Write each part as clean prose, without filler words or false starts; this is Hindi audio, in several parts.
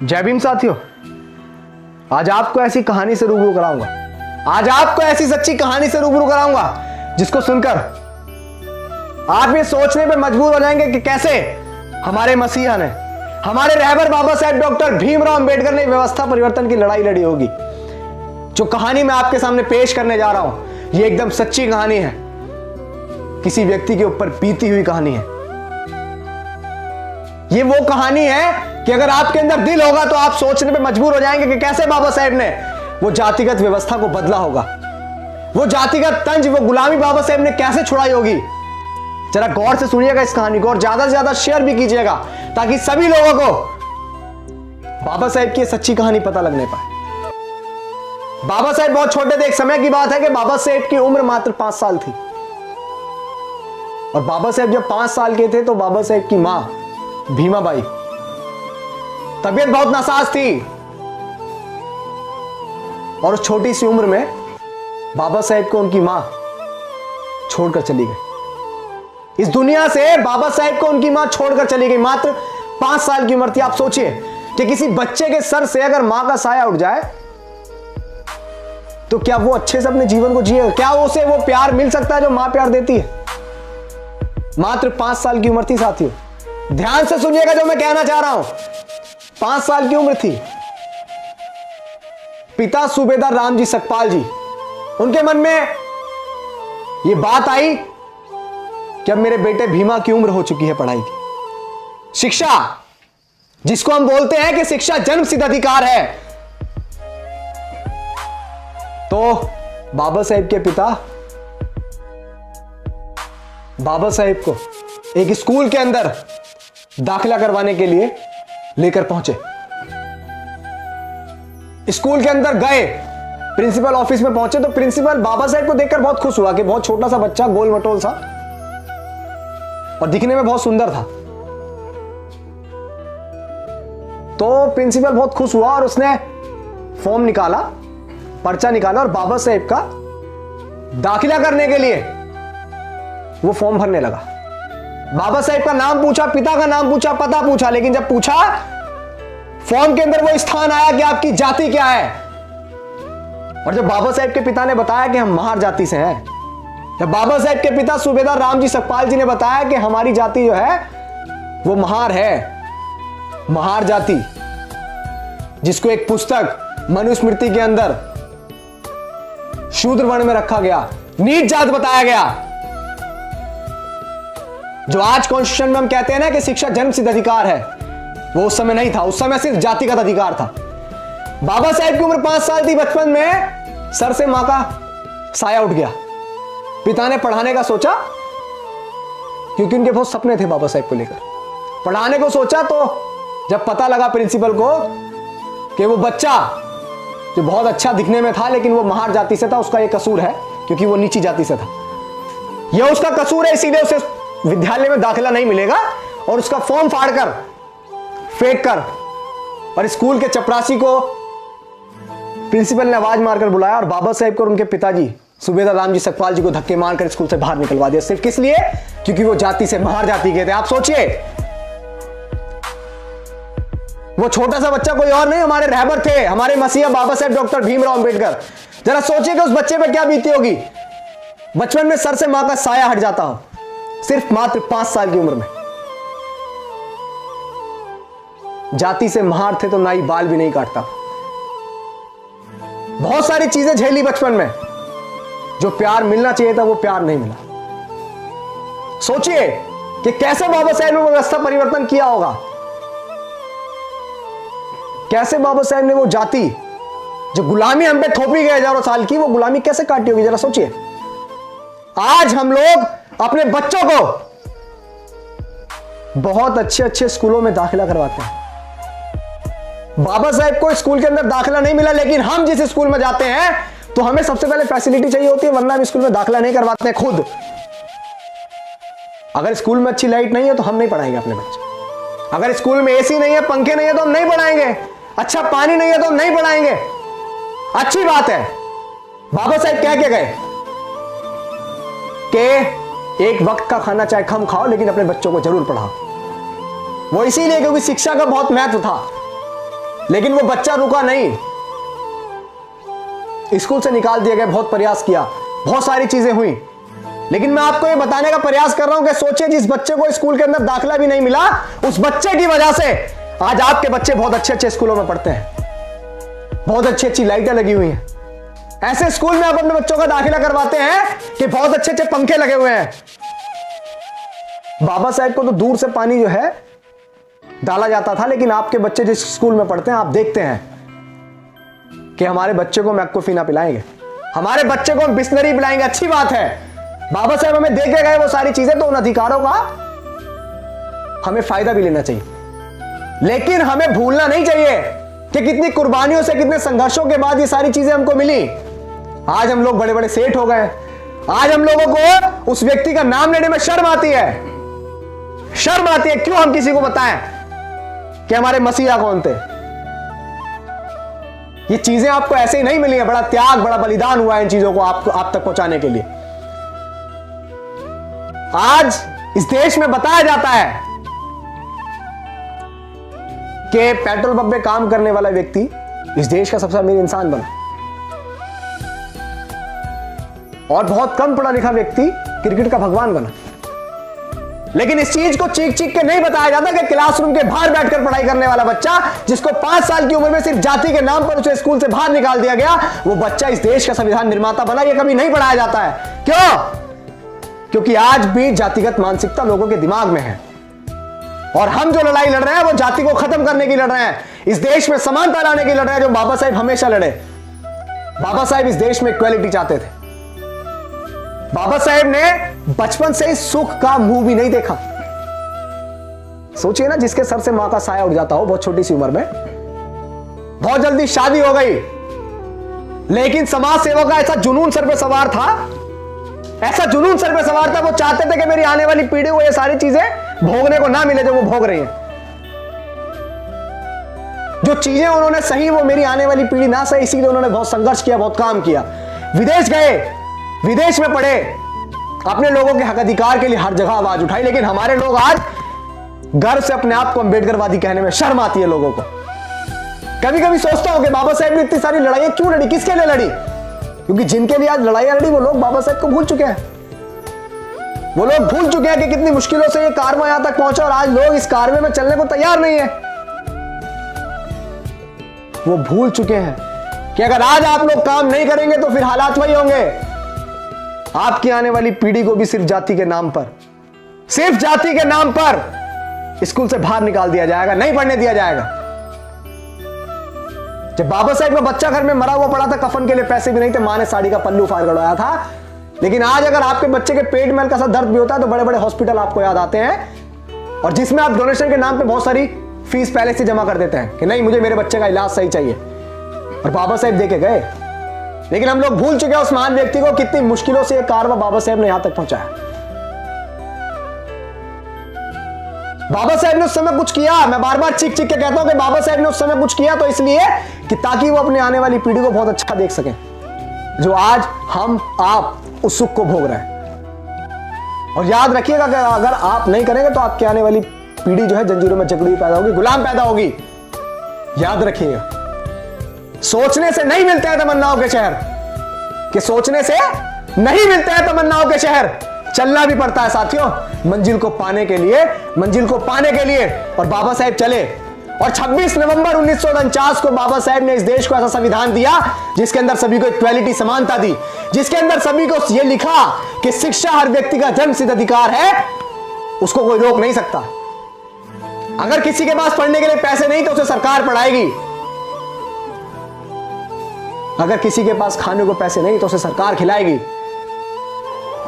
जय भीम साथियों, आज आपको ऐसी कहानी से रूबरू कराऊंगा। आज आपको ऐसी सच्ची कहानी से रूबरू कराऊंगा जिसको सुनकर आप ये सोचने पे मजबूर हो जाएंगे कि कैसे हमारे मसीहा ने, हमारे रहबर बाबा साहेब डॉक्टर भीमराव अंबेडकर ने व्यवस्था परिवर्तन की लड़ाई लड़ी होगी। जो कहानी मैं आपके सामने पेश करने जा रहा हूं, ये एकदम सच्ची कहानी है, किसी व्यक्ति के ऊपर बीती हुई कहानी है। ये वो कहानी है कि अगर आपके अंदर दिल होगा तो आप सोचने पे मजबूर हो जाएंगे कि कैसे बाबा साहेब ने वो जातिगत व्यवस्था को बदला होगा, वो जातिगत तंज, वो गुलामी बाबा साहेब ने कैसे छुड़ाई होगी। जरा गौर से सुनिएगा इस कहानी को और ज्यादा से ज्यादा शेयर भी कीजिएगा ताकि सभी लोगों को बाबा साहेब की सच्ची कहानी पता लगने पाए। बाबा साहेब बहुत छोटे थे। एक समय की बात है कि बाबा साहेब की उम्र मात्र 5 साल थी और बाबा साहेब जब 5 साल के थे तो बाबा साहेब की मां भीमाबाई तबीयत बहुत नासाज थी और उस छोटी सी उम्र में बाबा साहेब को उनकी मां छोड़कर चली गई। इस दुनिया से बाबा साहेब को उनकी मां छोड़कर चली गई। मात्र 5 साल की उम्र थी। आप सोचिए कि किसी बच्चे के सर से अगर मां का साया उठ जाए तो क्या वो अच्छे से अपने जीवन को जिएगा? क्या उसे वो प्यार मिल सकता है जो मां प्यार देती है? मात्र 5 साल की उम्र थी साथियों। ध्यान से सुनिएगा जो मैं कहना चाह रहा हूं। 5 साल की उम्र थी। पिता सूबेदार रामजी सकपाल जी, उनके मन में यह बात आई कि अब मेरे बेटे भीमा की उम्र हो चुकी है पढ़ाई की। शिक्षा, जिसको हम बोलते हैं कि शिक्षा जन्म सिद्ध अधिकार है, तो बाबा साहेब के पिता बाबा साहेब को एक स्कूल के अंदर दाखिला करवाने के लिए लेकर पहुंचे। स्कूल के अंदर गए, प्रिंसिपल ऑफिस में पहुंचे तो प्रिंसिपल बाबा साहेब को देखकर बहुत खुश हुआ कि बहुत छोटा सा बच्चा, गोल मटोल सा और दिखने में बहुत सुंदर था। तो प्रिंसिपल बहुत खुश हुआ और उसने फॉर्म निकाला, पर्चा निकाला और बाबा साहेब का दाखिला करने के लिए वो फॉर्म भरने लगा। बाबा साहेब का नाम पूछा, पिता का नाम पूछा, पता पूछा, लेकिन जब पूछा फॉर्म के अंदर वो स्थान आया कि आपकी जाति क्या है, और जब बाबा साहेब के पिता ने बताया कि हम महार जाति से हैं, जब बाबा साहेब के पिता सूबेदार रामजी सकपाल जी ने बताया कि हमारी जाति जो है वो महार है, महार जाति, जिसको एक पुस्तक मनुस्मृति के अंदर शूद्र वर्ण में रखा गया, नीच जात बताया गया। जो आज कॉन्स्टिट्यूशन में हम कहते हैं ना कि शिक्षा जन्म सिद्ध अधिकार है, वो उस समय नहीं था। उस समय सिर्फ जातिगत अधिकार था। बाबा साहेब की उम्र 5 साल थी। बचपन में सर से मां का साया उठ गया। पिता ने पढ़ाने का सोचा, क्योंकि उनके बहुत सपने थे बाबा साहेब को लेकर। पढ़ाने को सोचा तो जब पता लगा प्रिंसिपल को कि वो बच्चा जो बहुत अच्छा दिखने में था लेकिन वो महार जाति से था, उसका ये कसूर है क्योंकि वो नीची जाति से था, यह उसका कसूर है, इसीलिए उसे विद्यालय में दाखिला नहीं मिलेगा। और उसका फॉर्म फाड़कर, फेंक कर और स्कूल के चपरासी को प्रिंसिपल ने आवाज मारकर बुलाया और बाबा साहेब को और उनके पिताजी सूबेदार रामजी सकपाल जी को धक्के मारकर स्कूल से बाहर निकलवा दिया। सिर्फ किस लिए? क्योंकि वो जाति से महार जाति के थे। आप सोचिए, वो छोटा सा बच्चा कोई और नहीं, हमारे रहबर थे, हमारे मसीहा बाबा साहेब डॉक्टर भीमराव अंबेडकर। जरा सोचिए कि उस बच्चे पर क्या बीती होगी। बचपन में सर से मां का साया हट जाता हो, सिर्फ मात्र 5 साल की उम्र में। जाति से महार थे तो नाई बाल भी नहीं काटता। बहुत सारी चीजें झेली बचपन में, जो प्यार मिलना चाहिए था वो प्यार नहीं मिला। सोचिए कि कैसे बाबा साहेब ने व्यवस्था परिवर्तन किया होगा, कैसे बाबा साहेब ने वो जाति जो गुलामी हम पे थोपी गई हजारों साल की, वो गुलामी कैसे काटी होगी। जरा सोचिए। आज हम लोग अपने बच्चों को बहुत अच्छे अच्छे स्कूलों में दाखिला करवाते हैं। बाबा साहेब को स्कूल के अंदर दाखिला नहीं मिला, लेकिन हम जिस स्कूल में जाते हैं तो हमें सबसे पहले फैसिलिटी चाहिए होती है, वरना हम स्कूल में दाखिला नहीं करवाते हैं खुद। अगर स्कूल में अच्छी लाइट नहीं है तो हम नहीं पढ़ाएंगे अपने बच्चे। अगर स्कूल में एसी नहीं है, पंखे नहीं है तो हम नहीं पढ़ाएंगे। अच्छा पानी नहीं है तो हम नहीं पढ़ाएंगे। अच्छी बात है, बाबा साहेब कह के गए कि एक वक्त का खाना चाहे कम खाओ लेकिन अपने बच्चों को जरूर पढ़ाओ। वो इसीलिए क्योंकि शिक्षा का बहुत महत्व था। लेकिन वो बच्चा रुका नहीं, स्कूल से निकाल दिया गया, बहुत प्रयास किया, बहुत सारी चीजें हुई, लेकिन मैं आपको ये बताने का प्रयास कर रहा हूं कि सोचिए जिस बच्चे को स्कूल के अंदर दाखिला भी नहीं मिला, उस बच्चे की वजह से आज आपके बच्चे बहुत अच्छे अच्छे स्कूलों में पढ़ते हैं, बहुत अच्छी अच्छी लाइटें लगी हुई हैं। ऐसे स्कूल में आप अपने बच्चों का दाखिला करवाते हैं कि बहुत अच्छे अच्छे पंखे लगे हुए हैं। बाबा साहेब को तो दूर से पानी जो है डाला जाता था, लेकिन आपके बच्चे जिस स्कूल में पढ़ते हैं आप देखते हैं कि हमारे बच्चे को मैक्कोफिना पिलाएंगे, हमारे बच्चे को हम बिस्लरी पिलाएंगे। अच्छी बात है, बाबा साहेब हमें दे के गए वो सारी चीजें, तो उन अधिकारों का हमें फायदा भी लेना चाहिए, लेकिन हमें भूलना नहीं चाहिए कि कितनी कुर्बानियों से, कितने संघर्षों के बाद ये सारी चीजें हमको मिली। आज हम लोग बड़े बड़े सेठ हो गए, आज हम लोगों को उस व्यक्ति का नाम लेने में शर्म आती है, शर्म आती है। क्यों हम किसी को बताएं कि हमारे मसीहा कौन थे? ये चीजें आपको ऐसे ही नहीं मिली है, बड़ा त्याग, बड़ा बलिदान हुआ है इन चीजों को आप तक पहुंचाने के लिए। आज इस देश में बताया जाता है कि पेट्रोल पंप पे काम करने वाला व्यक्ति इस देश का सबसे अमीर इंसान बना, और बहुत कम पढ़ा लिखा व्यक्ति क्रिकेट का भगवान बना। लेकिन इस चीज को चीख चीख के नहीं बताया जाता कि क्लासरूम के बाहर बैठकर पढ़ाई करने वाला बच्चा, जिसको 5 साल की उम्र में सिर्फ जाति के नाम पर उसे स्कूल से बाहर निकाल दिया गया, वो बच्चा इस देश का संविधान निर्माता बना। ये कभी नहीं पढ़ाया जाता है। क्यों? क्योंकि आज भी जातिगत मानसिकता लोगों के दिमाग में है, और हम जो लड़ाई लड़ रहे हैं वो जाति को खत्म करने की लड़ रहे हैं, इस देश में समानता लाने की लड़ रहे हैं, जो बाबा साहेब हमेशा लड़े। बाबा साहेब इस देश में इक्वालिटी चाहते थे। बाबा साहेब ने बचपन से ही सुख का मुंह भी नहीं देखा। सोचिए ना, जिसके सर से मां का साया उड़ जाता हो बहुत छोटी सी उम्र में, बहुत जल्दी शादी हो गई, लेकिन समाज सेवा का ऐसा जुनून सर पे सवार था, ऐसा जुनून सर पे सवार था, वो चाहते थे कि मेरी आने वाली पीढ़ी को ये सारी चीजें भोगने को ना मिले जो वो भोग रही हैं। जो चीजें उन्होंने सही वो मेरी आने वाली पीढ़ी ना सही, इसीलिए उन्होंने बहुत संघर्ष किया, बहुत काम किया। विदेश गए, विदेश में पढ़े, अपने लोगों के हक अधिकार के लिए हर जगह आवाज उठाई। लेकिन हमारे लोग आज गर्व से अपने आप को अंबेडकरवादी कहने में शर्म आती है लोगों को। कभी कभी सोचता हूं कि बाबा साहेब ने इतनी सारी लड़ाइयां क्यों लड़ी, किसके लिए लड़ी? क्योंकि जिनके लिए आज लड़ाइयां लड़ी वो लोग बाबा साहेब को भूल चुके हैं। वो लोग भूल चुके हैं कि कितनी मुश्किलों से ये कारवां यहां तक पहुंचा, और आज लोग इस कारवे में चलने को तैयार नहीं है। वो भूल चुके हैं कि अगर आज आप लोग काम नहीं करेंगे तो फिर हालात वही होंगे। आपकी आने वाली पीढ़ी को भी सिर्फ जाति के नाम पर, सिर्फ जाति के नाम पर स्कूल से बाहर निकाल दिया जाएगा, नहीं पढ़ने दिया जाएगा। जब बाबा साहेब का बच्चा घर में मरा हुआ पड़ा था, कफन के लिए पैसे भी नहीं थे, मां ने साड़ी का पल्लू फाड़ करवाया था। लेकिन आज अगर आपके बच्चे के पेट में हल्का सा दर्द भी होता है तो बड़े बड़े हॉस्पिटल आपको याद आते हैं, और जिसमें आप डोनेशन के नाम पे बहुत सारी फीस पहले से जमा कर देते हैं कि नहीं मुझे मेरे बच्चे का इलाज सही चाहिए, और बाबा साहेब देके गए। लेकिन हम लोग भूल चुके हैं उस महान व्यक्ति को, कितनी मुश्किलों से यह कारवां बाबा साहेब ने यहां तक पहुंचाया। बाबा साहेब ने उस समय कुछ किया, मैं बार बार चीख चीख के कहता हूं कि बाबा साहेब ने उस समय कुछ किया, तो इसलिए कि ताकि वो अपने आने वाली पीढ़ी को बहुत अच्छा देख सकें, जो आज हम आप उस सुख को भोग रहे हैं। और याद रखिएगा कि अगर आप नहीं करेंगे तो आपकी आने वाली पीढ़ी जो है जंजीरों में जकड़ी पैदा होगी, गुलाम पैदा होगी। याद रखिएगा, सोचने से नहीं मिलते हैं तमन्नाओं के शहर, कि सोचने से नहीं मिलते हैं तमन्नाओं के शहर, चलना भी पड़ता है साथियों मंजिल को पाने के लिए, मंजिल को पाने के लिए। और बाबा साहेब चले, और 26 नवंबर 1949 को बाबा साहेब ने इस देश को ऐसा संविधान दिया जिसके अंदर सभी को इक्वालिटी, समानता दी, जिसके अंदर सभी को यह लिखा कि शिक्षा हर व्यक्ति का जन्मसिद्ध अधिकार है, उसको कोई रोक नहीं सकता। अगर किसी के पास पढ़ने के लिए पैसे नहीं तो उसे सरकार पढ़ाएगी, अगर किसी के पास खाने को पैसे नहीं तो उसे सरकार खिलाएगी।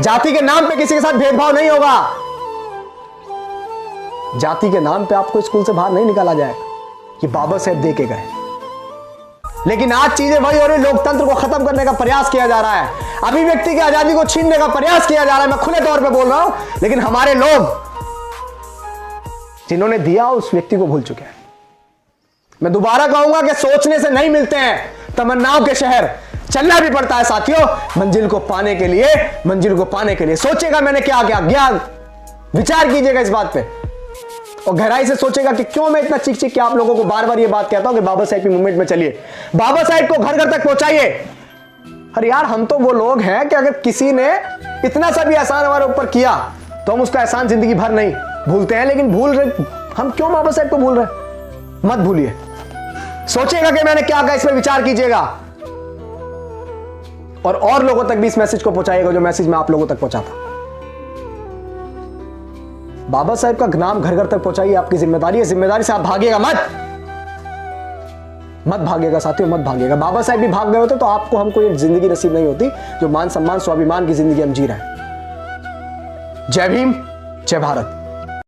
जाति के नाम पे किसी के साथ भेदभाव नहीं होगा, जाति के नाम पे आपको स्कूल से बाहर नहीं निकाला जाएगा, ये बाबा साहेब दे के गए। लेकिन आज चीजें वही हो रही, लोकतंत्र को खत्म करने का प्रयास किया जा रहा है, अभिव्यक्ति की आजादी को छीनने का प्रयास किया जा रहा है। मैं खुले तौर पे बोल रहा हूं, लेकिन हमारे लोग जिन्होंने दिया उस व्यक्ति को भूल चुके हैं। मैं दोबारा कहूंगा कि सोचने से नहीं मिलते हैं तमन्नाओं के शहर, चलना भी पड़ता है साथियों मंजिल को पाने के लिए, मंजिल को पाने के लिए। सोचिएगा मैंने क्या क्या, विचार कीजिएगा इस बात पे। और गहराई से सोचेगा कि क्यों मैं इतना चीख चीख के आप लोगों को बार बार ये बात कहता हूं कि बाबा साहेब की मूवमेंट में चलिए, बाबा साहेब को घर घर तक पहुंचाइए। अरे यार, हम तो वो लोग हैं कि अगर किसी ने इतना सा भी एहसान हमारे ऊपर किया तो हम उसका एहसान जिंदगी भर नहीं भूलते हैं, लेकिन भूल रहे हम क्यों बाबा साहेब को भूल रहे? मत भूलिए, सोचिएगा कि मैंने क्या कहा, इस पर विचार कीजिएगा और लोगों तक भी इस मैसेज को पहुंचाइएगा जो मैसेज मैं आप लोगों तक पहुंचाता। बाबा साहेब का नाम घर घर तक पहुंचाइए, आपकी जिम्मेदारी है। जिम्मेदारी से आप भागिएगा मत भागिएगा साथियों, मत भागिएगा। बाबा साहेब भी भाग गए होते तो आपको हमको ये जिंदगी नसीब नहीं होती जो मान सम्मान स्वाभिमान की जिंदगी हम जी रहे हैं। जय भीम, जय भारत।